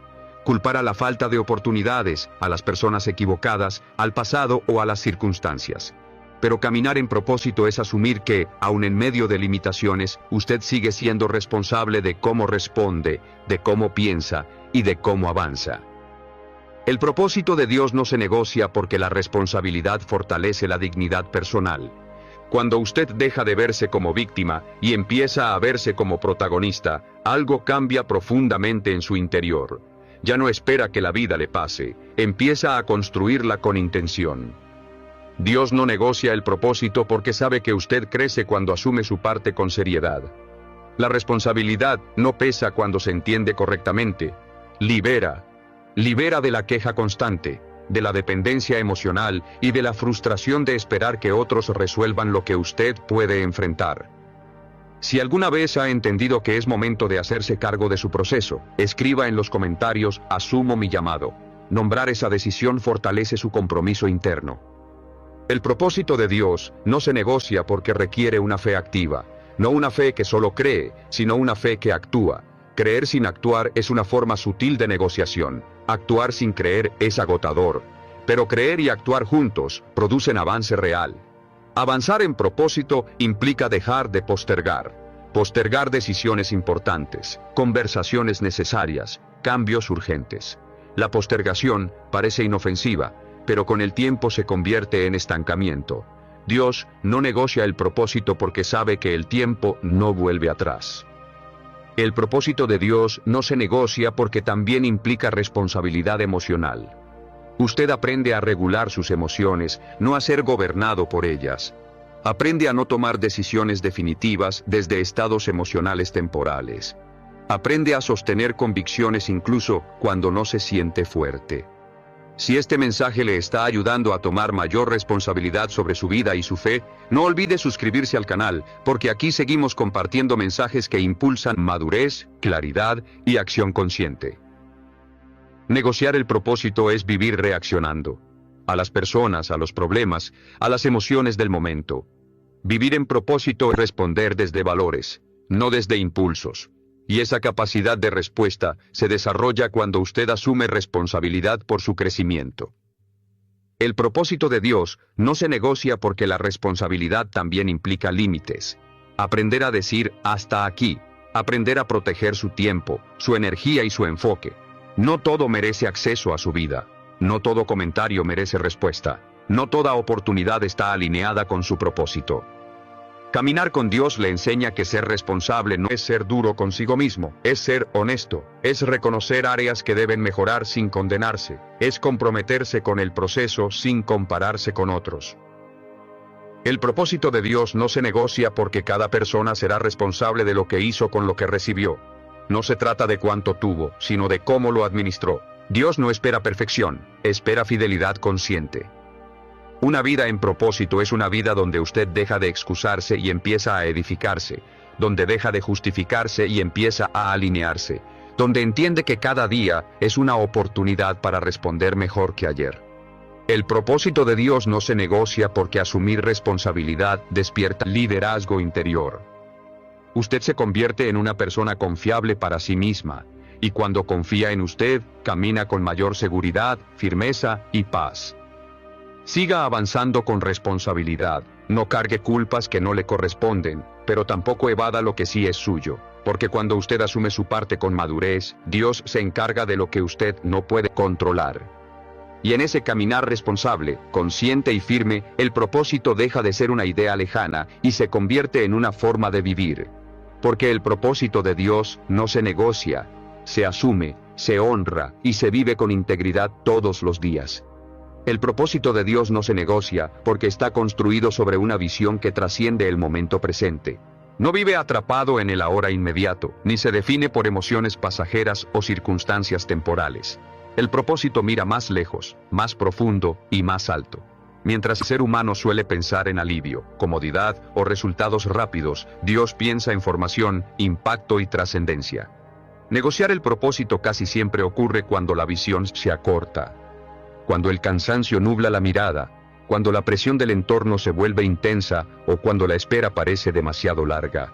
Culpar a la falta de oportunidades, a las personas equivocadas, al pasado o a las circunstancias. Pero caminar en propósito es asumir que, aun en medio de limitaciones, usted sigue siendo responsable de cómo responde, de cómo piensa y de cómo avanza. El propósito de Dios no se negocia porque la responsabilidad fortalece la dignidad personal. Cuando usted deja de verse como víctima y empieza a verse como protagonista, algo cambia profundamente en su interior. Ya no espera que la vida le pase, empieza a construirla con intención. Dios no negocia el propósito porque sabe que usted crece cuando asume su parte con seriedad. La responsabilidad no pesa cuando se entiende correctamente. Libera de la queja constante, de la dependencia emocional y de la frustración de esperar que otros resuelvan lo que usted puede enfrentar. Si alguna vez ha entendido que es momento de hacerse cargo de su proceso, escriba en los comentarios "Asumo mi llamado". Nombrar esa decisión fortalece su compromiso interno. El propósito de Dios no se negocia porque requiere una fe activa, no una fe que solo cree, sino una fe que actúa. Creer sin actuar es una forma sutil de negociación. Actuar sin creer es agotador. Pero creer y actuar juntos producen avance real. Avanzar en propósito implica dejar de postergar. Postergar decisiones importantes, conversaciones necesarias, cambios urgentes. La postergación parece inofensiva, pero con el tiempo se convierte en estancamiento. Dios no negocia el propósito porque sabe que el tiempo no vuelve atrás. El propósito de Dios no se negocia porque también implica responsabilidad emocional. Usted aprende a regular sus emociones, no a ser gobernado por ellas. Aprende a no tomar decisiones definitivas desde estados emocionales temporales. Aprende a sostener convicciones incluso cuando no se siente fuerte. Si este mensaje le está ayudando a tomar mayor responsabilidad sobre su vida y su fe, no olvide suscribirse al canal, porque aquí seguimos compartiendo mensajes que impulsan madurez, claridad y acción consciente. Negociar el propósito es vivir reaccionando a las personas, a los problemas, a las emociones del momento. Vivir en propósito es responder desde valores, no desde impulsos. Y esa capacidad de respuesta se desarrolla cuando usted asume responsabilidad por su crecimiento. El propósito de Dios no se negocia porque la responsabilidad también implica límites. Aprender a decir hasta aquí, aprender a proteger su tiempo, su energía y su enfoque. No todo merece acceso a su vida. No todo comentario merece respuesta. No toda oportunidad está alineada con su propósito. Caminar con Dios le enseña que ser responsable no es ser duro consigo mismo, es ser honesto, es reconocer áreas que deben mejorar sin condenarse, es comprometerse con el proceso sin compararse con otros. El propósito de Dios no se negocia porque cada persona será responsable de lo que hizo con lo que recibió. No se trata de cuánto tuvo, sino de cómo lo administró. Dios no espera perfección, espera fidelidad consciente. Una vida en propósito es una vida donde usted deja de excusarse y empieza a edificarse, donde deja de justificarse y empieza a alinearse, donde entiende que cada día es una oportunidad para responder mejor que ayer. El propósito de Dios no se negocia porque asumir responsabilidad despierta liderazgo interior. Usted se convierte en una persona confiable para sí misma, y cuando confía en usted, camina con mayor seguridad, firmeza y paz. Siga avanzando con responsabilidad, no cargue culpas que no le corresponden, pero tampoco evada lo que sí es suyo, porque cuando usted asume su parte con madurez, Dios se encarga de lo que usted no puede controlar. Y en ese caminar responsable, consciente y firme, el propósito deja de ser una idea lejana y se convierte en una forma de vivir. Porque el propósito de Dios no se negocia, se asume, se honra y se vive con integridad todos los días. El propósito de Dios no se negocia porque está construido sobre una visión que trasciende el momento presente. No vive atrapado en el ahora inmediato, ni se define por emociones pasajeras o circunstancias temporales. El propósito mira más lejos, más profundo y más alto. Mientras el ser humano suele pensar en alivio, comodidad o resultados rápidos, Dios piensa en formación, impacto y trascendencia. Negociar el propósito casi siempre ocurre cuando la visión se acorta, cuando el cansancio nubla la mirada, cuando la presión del entorno se vuelve intensa o cuando la espera parece demasiado larga.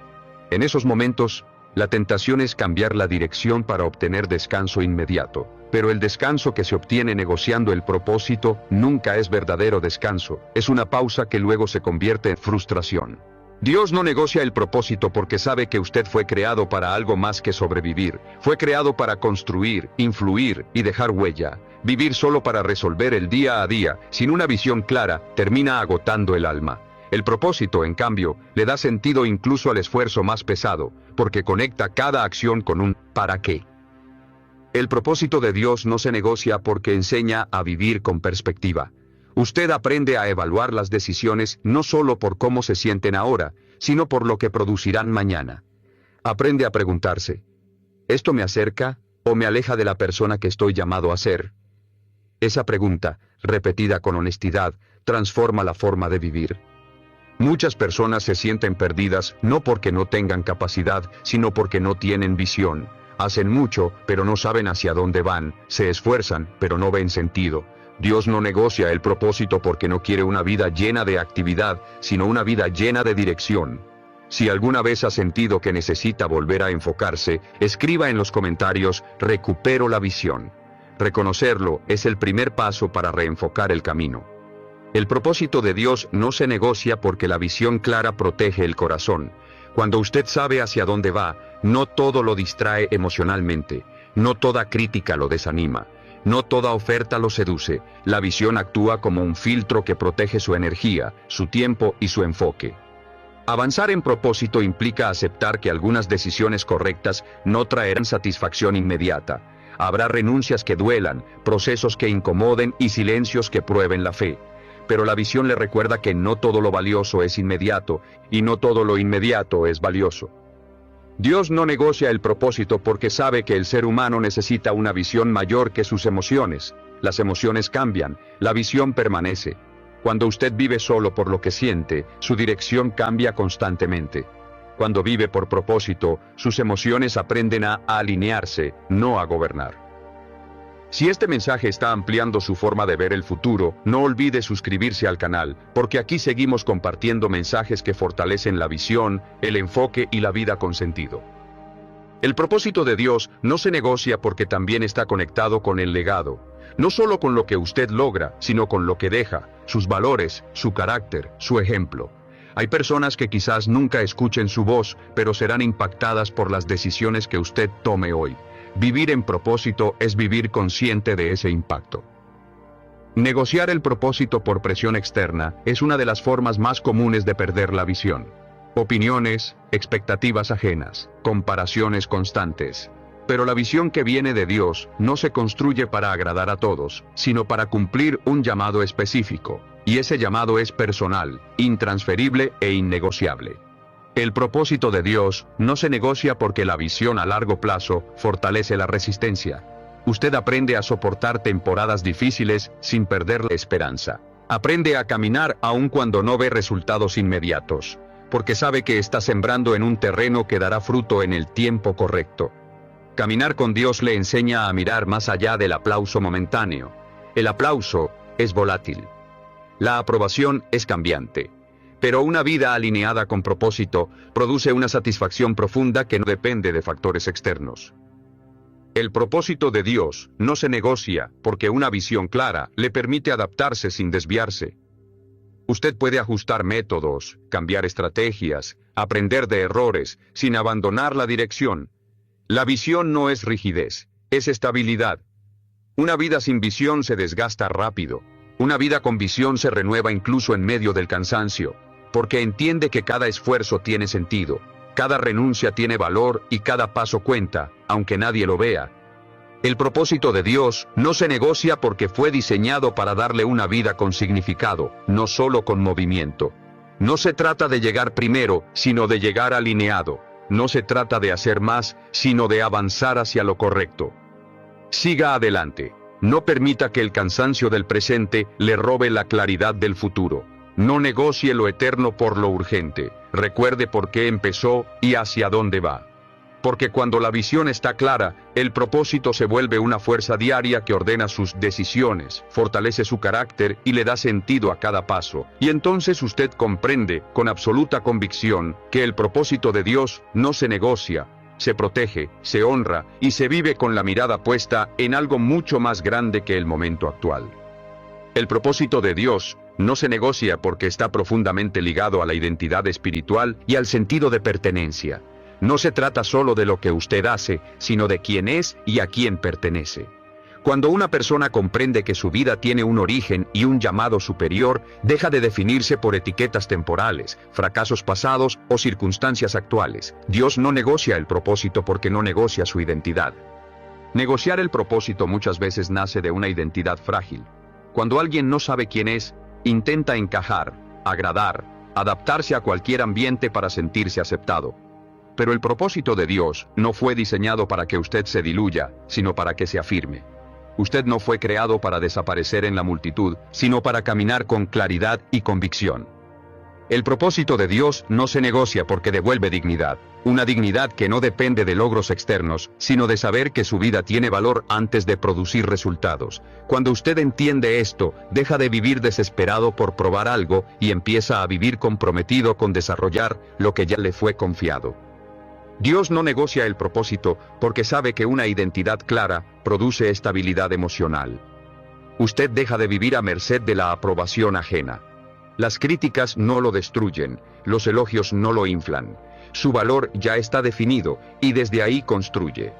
En esos momentos, la tentación es cambiar la dirección para obtener descanso inmediato, pero el descanso que se obtiene negociando el propósito nunca es verdadero descanso, es una pausa que luego se convierte en frustración. Dios no negocia el propósito porque sabe que usted fue creado para algo más que sobrevivir, fue creado para construir, influir y dejar huella. Vivir solo para resolver el día a día, sin una visión clara, termina agotando el alma. El propósito, en cambio, le da sentido incluso al esfuerzo más pesado, porque conecta cada acción con un ¿para qué? El propósito de Dios no se negocia porque enseña a vivir con perspectiva. Usted aprende a evaluar las decisiones no solo por cómo se sienten ahora, sino por lo que producirán mañana. Aprende a preguntarse, ¿esto me acerca o me aleja de la persona que estoy llamado a ser? Esa pregunta, repetida con honestidad, transforma la forma de vivir. Muchas personas se sienten perdidas no porque no tengan capacidad, sino porque no tienen visión. Hacen mucho, pero no saben hacia dónde van, se esfuerzan, pero no ven sentido. Dios no negocia el propósito porque no quiere una vida llena de actividad, sino una vida llena de dirección. Si alguna vez ha sentido que necesita volver a enfocarse, escriba en los comentarios, recupero la visión. Reconocerlo es el primer paso para reenfocar el camino. El propósito de Dios no se negocia porque la visión clara protege el corazón. Cuando usted sabe hacia dónde va, no todo lo distrae emocionalmente, no toda crítica lo desanima, no toda oferta lo seduce. La visión actúa como un filtro que protege su energía, su tiempo y su enfoque. Avanzar en propósito implica aceptar que algunas decisiones correctas no traerán satisfacción inmediata. Habrá renuncias que duelan, procesos que incomoden y silencios que prueben la fe. Pero la visión le recuerda que no todo lo valioso es inmediato, y no todo lo inmediato es valioso. Dios no negocia el propósito porque sabe que el ser humano necesita una visión mayor que sus emociones. Las emociones cambian, la visión permanece. Cuando usted vive solo por lo que siente, su dirección cambia constantemente. Cuando vive por propósito, sus emociones aprenden a alinearse, no a gobernar. Si este mensaje está ampliando su forma de ver el futuro, no olvide suscribirse al canal, porque aquí seguimos compartiendo mensajes que fortalecen la visión, el enfoque y la vida con sentido. El propósito de Dios no se negocia porque también está conectado con el legado, no solo con lo que usted logra, sino con lo que deja, sus valores, su carácter, su ejemplo. Hay personas que quizás nunca escuchen su voz, pero serán impactadas por las decisiones que usted tome hoy. Vivir en propósito es vivir consciente de ese impacto. Negociar el propósito por presión externa es una de las formas más comunes de perder la visión. Opiniones, expectativas ajenas, comparaciones constantes. Pero la visión que viene de Dios no se construye para agradar a todos, sino para cumplir un llamado específico. Y ese llamado es personal, intransferible e innegociable. El propósito de Dios no se negocia porque la visión a largo plazo fortalece la resistencia. Usted aprende a soportar temporadas difíciles sin perder la esperanza. Aprende a caminar aun cuando no ve resultados inmediatos, porque sabe que está sembrando en un terreno que dará fruto en el tiempo correcto. Caminar con Dios le enseña a mirar más allá del aplauso momentáneo. El aplauso es volátil. La aprobación es cambiante. Pero una vida alineada con propósito produce una satisfacción profunda que no depende de factores externos. El propósito de Dios no se negocia porque una visión clara le permite adaptarse sin desviarse. Usted puede ajustar métodos, cambiar estrategias, aprender de errores, sin abandonar la dirección. La visión no es rigidez, es estabilidad. Una vida sin visión se desgasta rápido. Una vida con visión se renueva incluso en medio del cansancio, porque entiende que cada esfuerzo tiene sentido, cada renuncia tiene valor y cada paso cuenta, aunque nadie lo vea. El propósito de Dios no se negocia porque fue diseñado para darle una vida con significado, no solo con movimiento. No se trata de llegar primero, sino de llegar alineado. No se trata de hacer más, sino de avanzar hacia lo correcto. Siga adelante. No permita que el cansancio del presente le robe la claridad del futuro. No negocie lo eterno por lo urgente. Recuerde por qué empezó y hacia dónde va. Porque cuando la visión está clara, el propósito se vuelve una fuerza diaria que ordena sus decisiones, fortalece su carácter y le da sentido a cada paso. Y entonces usted comprende, con absoluta convicción, que el propósito de Dios no se negocia, se protege, se honra y se vive con la mirada puesta en algo mucho más grande que el momento actual. El propósito de Dios no se negocia porque está profundamente ligado a la identidad espiritual y al sentido de pertenencia. No se trata solo de lo que usted hace, sino de quién es y a quién pertenece. Cuando una persona comprende que su vida tiene un origen y un llamado superior, deja de definirse por etiquetas temporales, fracasos pasados o circunstancias actuales. Dios no negocia el propósito porque no negocia su identidad. Negociar el propósito muchas veces nace de una identidad frágil. Cuando alguien no sabe quién es, intenta encajar, agradar, adaptarse a cualquier ambiente para sentirse aceptado. Pero el propósito de Dios no fue diseñado para que usted se diluya, sino para que se afirme. Usted no fue creado para desaparecer en la multitud, sino para caminar con claridad y convicción. El propósito de Dios no se negocia porque devuelve dignidad, una dignidad que no depende de logros externos, sino de saber que su vida tiene valor antes de producir resultados. Cuando usted entiende esto, deja de vivir desesperado por probar algo y empieza a vivir comprometido con desarrollar lo que ya le fue confiado. Dios no negocia el propósito porque sabe que una identidad clara produce estabilidad emocional. Usted deja de vivir a merced de la aprobación ajena. Las críticas no lo destruyen, los elogios no lo inflan. Su valor ya está definido y desde ahí construye.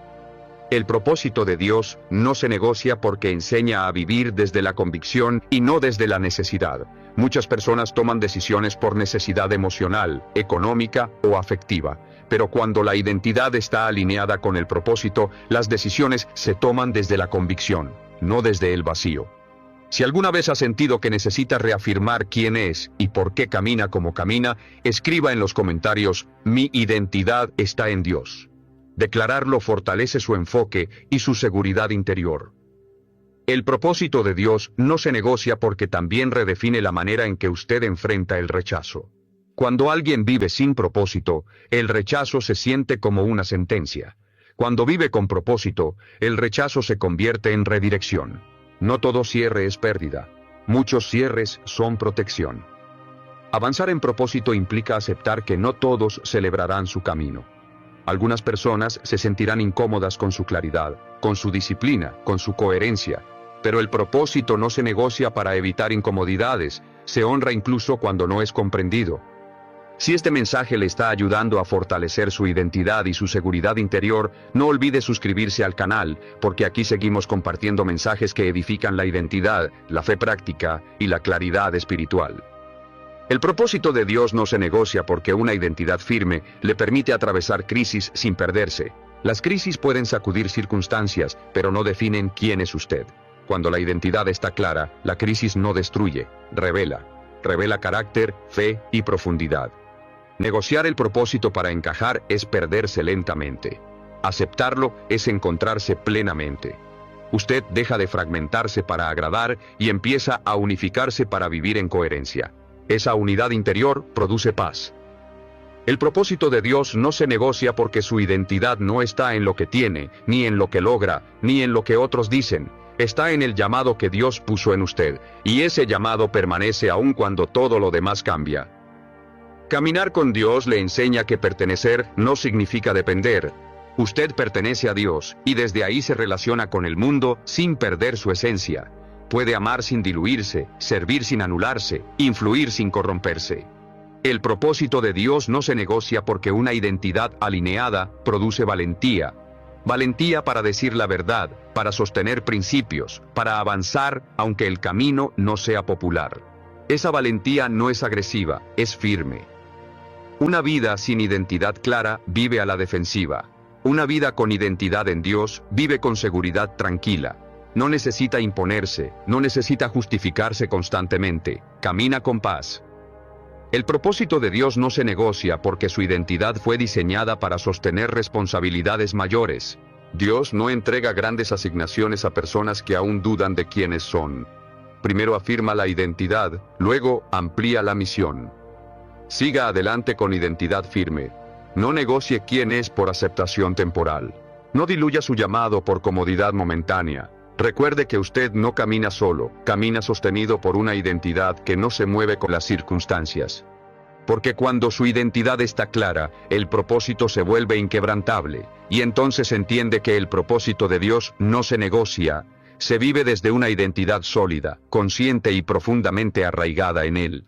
El propósito de Dios no se negocia porque enseña a vivir desde la convicción y no desde la necesidad. Muchas personas toman decisiones por necesidad emocional, económica o afectiva, pero cuando la identidad está alineada con el propósito, las decisiones se toman desde la convicción, no desde el vacío. Si alguna vez ha sentido que necesita reafirmar quién es y por qué camina como camina, escriba en los comentarios: mi identidad está en Dios. Declararlo fortalece su enfoque y su seguridad interior. El propósito de Dios no se negocia porque también redefine la manera en que usted enfrenta el rechazo. Cuando alguien vive sin propósito, el rechazo se siente como una sentencia. Cuando vive con propósito, el rechazo se convierte en redirección. No todo cierre es pérdida. Muchos cierres son protección. Avanzar en propósito implica aceptar que no todos celebrarán su camino. Algunas personas se sentirán incómodas con su claridad, con su disciplina, con su coherencia. Pero el propósito no se negocia para evitar incomodidades, se honra incluso cuando no es comprendido. Si este mensaje le está ayudando a fortalecer su identidad y su seguridad interior, no olvide suscribirse al canal, porque aquí seguimos compartiendo mensajes que edifican la identidad, la fe práctica y la claridad espiritual. El propósito de Dios no se negocia porque una identidad firme le permite atravesar crisis sin perderse. Las crisis pueden sacudir circunstancias, pero no definen quién es usted. Cuando la identidad está clara, la crisis no destruye, revela carácter, fe y profundidad. Negociar el propósito para encajar es perderse lentamente. Aceptarlo es encontrarse plenamente. Usted deja de fragmentarse para agradar y empieza a unificarse para vivir en coherencia. Esa unidad interior produce paz. El propósito de Dios no se negocia porque su identidad no está en lo que tiene, ni en lo que logra, ni en lo que otros dicen. Está en el llamado que Dios puso en usted, y ese llamado permanece aun cuando todo lo demás cambia. Caminar con Dios le enseña que pertenecer no significa depender. Usted pertenece a Dios, y desde ahí se relaciona con el mundo sin perder su esencia. Puede amar sin diluirse, servir sin anularse, influir sin corromperse. El propósito de Dios no se negocia porque una identidad alineada produce valentía. Valentía para decir la verdad, para sostener principios, para avanzar aunque el camino no sea popular. Esa valentía no es agresiva, es firme. Una vida sin identidad clara vive a la defensiva. Una vida con identidad en Dios vive con seguridad tranquila. No necesita imponerse, no necesita justificarse constantemente, camina con paz. El propósito de Dios no se negocia porque su identidad fue diseñada para sostener responsabilidades mayores. Dios no entrega grandes asignaciones a personas que aún dudan de quiénes son. Primero afirma la identidad, luego amplía la misión. Siga adelante con identidad firme. No negocie quién es por aceptación temporal. No diluya su llamado por comodidad momentánea. Recuerde que usted no camina solo, camina sostenido por una identidad que no se mueve con las circunstancias. Porque cuando su identidad está clara, el propósito se vuelve inquebrantable, y entonces entiende que el propósito de Dios no se negocia, se vive desde una identidad sólida, consciente y profundamente arraigada en Él.